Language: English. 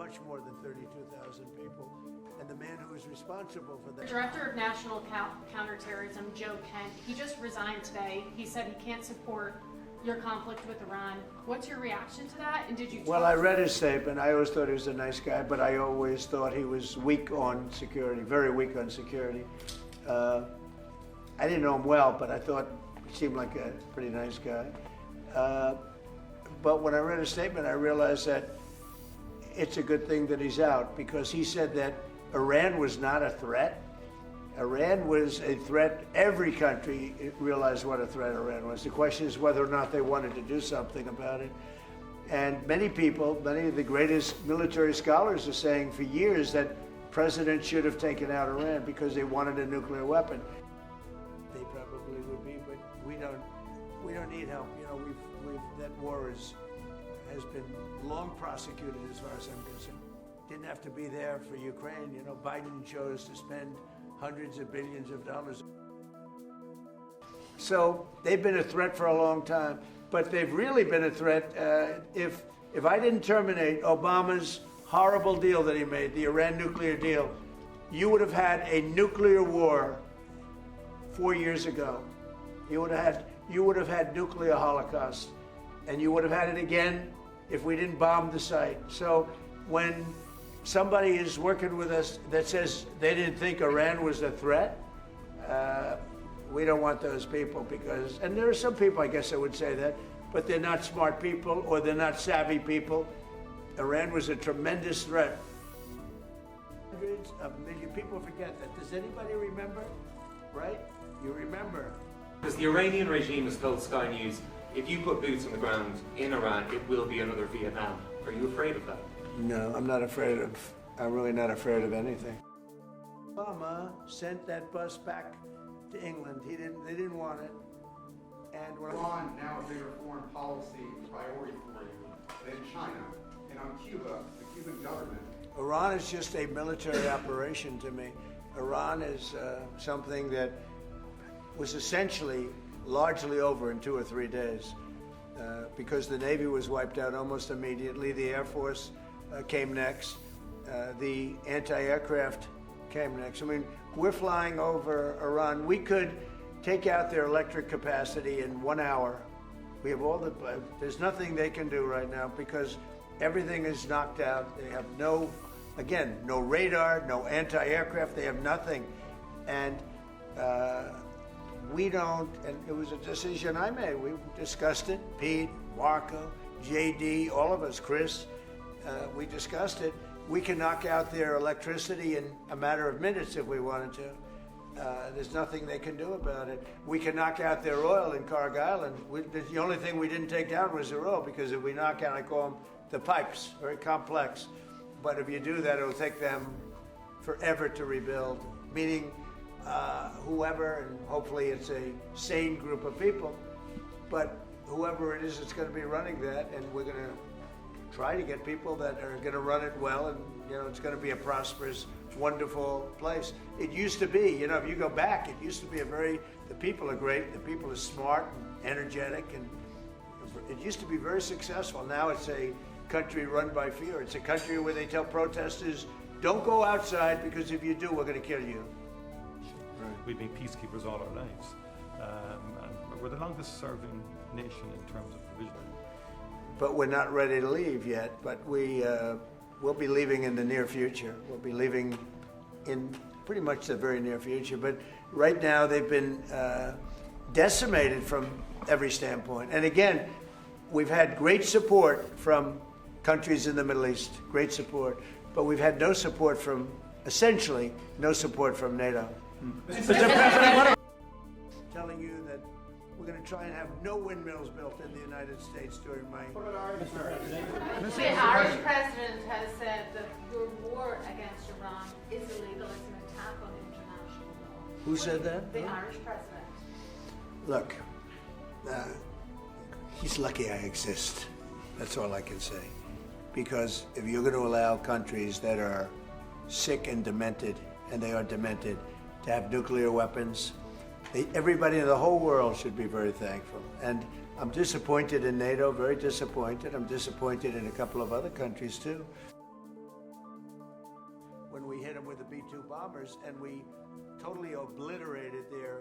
much more than 32,000 people. And the man who was responsible for that. Director of National Counterterrorism, Joe Kent, he just resigned today. He said he can't support your conflict with Iran. What's your reaction to that? And did you? Well, I read his statement. I always thought he was a nice guy, but I always thought he was weak on security, very weak on security. I didn't know him well, but I thought he seemed like a pretty nice guy. But when I read his statement, I realized that it's a good thing that he's out, because he said that Iran was not a threat. Iran was a threat. Every country realized what a threat Iran was. The question is whether or not they wanted to do something about it. And many people, many of the greatest military scholars are saying for years that presidents should have taken out Iran because they wanted a nuclear weapon. They probably would be, but we don't need help. You know, that war has been long prosecuted as far as I'm concerned. Didn't have to be there for Ukraine. You know, Biden chose to spend hundreds of billions of dollars. So they've been a threat for a long time, but they've really been a threat. If I didn't terminate Obama's horrible deal that he made, the Iran nuclear deal, you would have had a nuclear war 4 years ago. You would have had nuclear holocaust, and you would have had it again if we didn't bomb the site. So when somebody is working with us that says they didn't think Iran was a threat, we don't want those people, because, and there are some people, I guess I would say that, but they're not smart people or they're not savvy people. Iran was a tremendous threat. Hundreds of millions, people forget that. Does anybody remember? Right? You remember. Because the Iranian regime has told Sky News, if you put boots on the ground in Iran, it will be another Vietnam. Are you afraid of that? No, I'm really not afraid of anything. Obama sent that bus back to England. They didn't want it. And when Iran now a bigger foreign policy priority for you than China. And on Cuba, the Cuban government. Iran is just a military operation to me. Iran is something that was essentially largely over in 2 or 3 days, because the Navy was wiped out almost immediately. The Air Force came next. The anti-aircraft came next. I mean, we're flying over Iran. We could take out their electric capacity in 1 hour. We have all there's nothing they can do right now because everything is knocked out. They have no radar, no anti-aircraft. They have nothing. And we don't, and it was a decision I made. We discussed it, Pete, Marco, JD, all of us, Chris, we discussed it. We can knock out their electricity in a matter of minutes if we wanted to. There's nothing they can do about it. We can knock out their oil in Carg Island. The only thing we didn't take down was their oil, because if we knock out, I call them the pipes, very complex. But if you do that, it'll take them forever to rebuild, meaning whoever, and hopefully it's a sane group of people, but whoever it is, it's going to be running that, and we're going to try to get people that are going to run it well, and it's going to be a prosperous, wonderful place. It used to be, if you go back, it used to be the people are great, the people are smart and energetic, and it used to be very successful. Now it's a country run by fear. It's a country where they tell protesters, don't go outside, because if you do, we're going to kill you. We've been peacekeepers all our lives, and we're the longest serving nation in terms of provision. But we're not ready to leave yet, but we'll be leaving in the near future. We'll be leaving in pretty much the very near future, but right now they've been decimated from every standpoint. And again, we've had great support from countries in the Middle East, great support, but we've had no support essentially no support from NATO. Telling you that we're going to try and have no windmills built in the United States during my... The Irish president has said that your war against Iran is illegal. It's an attack on international law. Who said that? The Irish president. Look, he's lucky I exist. That's all I can say. Because if you're going to allow countries that are sick and demented, and they are demented, to have nuclear weapons, everybody in the whole world should be very thankful. And I'm disappointed in NATO, very disappointed. I'm disappointed in a couple of other countries too. hit them with the B-2 bombers, and we totally obliterated their